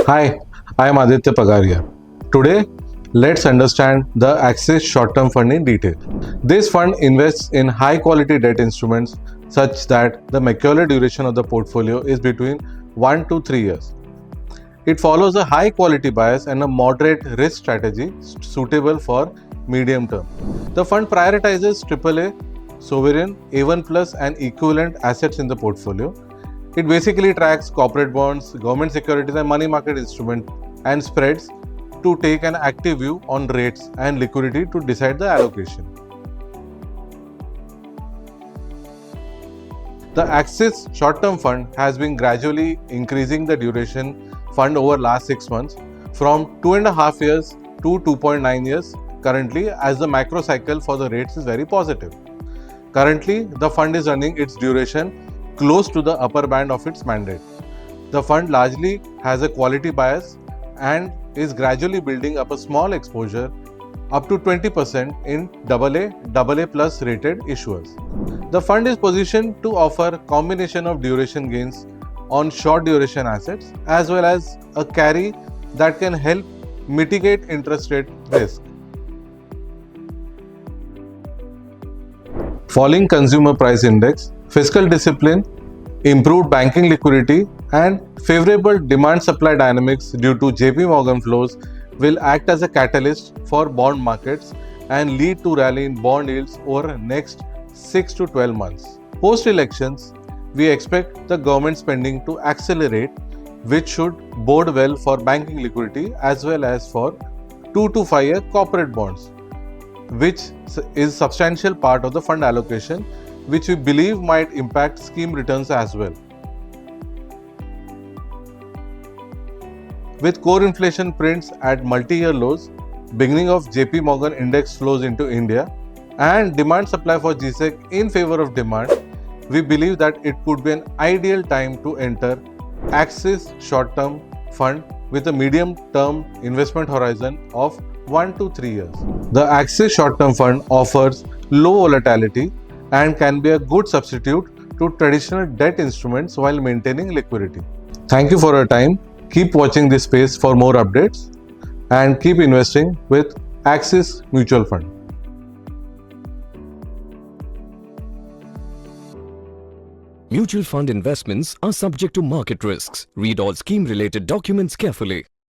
Hi, I am Aditya Pagaria. Today, let's understand the Axis short-term fund in detail. This fund invests in high-quality debt instruments such that the macular duration of the portfolio is between 1 to 3 years. It follows a high-quality bias and a moderate risk strategy suitable for medium term. The fund prioritizes AAA, sovereign, A1 plus and equivalent assets in the portfolio. It basically tracks corporate bonds, government securities, and money market instruments and spreads to take an active view on rates and liquidity to decide the allocation. The Axis short-term fund has been gradually increasing the duration fund over last 6 months from 2.5 years to 2.9 years currently, as the macro cycle for the rates is very positive. Currently, the fund is running its duration close to the upper band of its mandate. The fund largely has a quality bias and is gradually building up a small exposure up to 20% in AA plus rated issuers. The fund is positioned to offer combination of duration gains on short duration assets as well as a carry that can help mitigate interest rate risk. Falling consumer price index, fiscal discipline, improved banking liquidity, and favorable demand-supply dynamics due to JP Morgan flows will act as a catalyst for bond markets and lead to rally in bond yields over next 6 to 12 months. Post-elections, we expect the government spending to accelerate, which should bode well for banking liquidity as well as for 2 to 5 year corporate bonds, which is substantial part of the fund allocation, which we believe might impact scheme returns as well. With core inflation prints at multi-year lows, beginning of JP Morgan index flows into India, and demand supply for GSEC in favor of demand, we believe that it could be an ideal time to enter Axis short-term fund with a medium-term investment horizon of 1 to 3 years. The Axis short-term fund offers low volatility and can be a good substitute to traditional debt instruments while maintaining liquidity. Thank you for your time. Keep watching this space for more updates and keep investing with Axis Mutual Fund. Mutual fund investments are subject to market risks. Read all scheme-related documents carefully.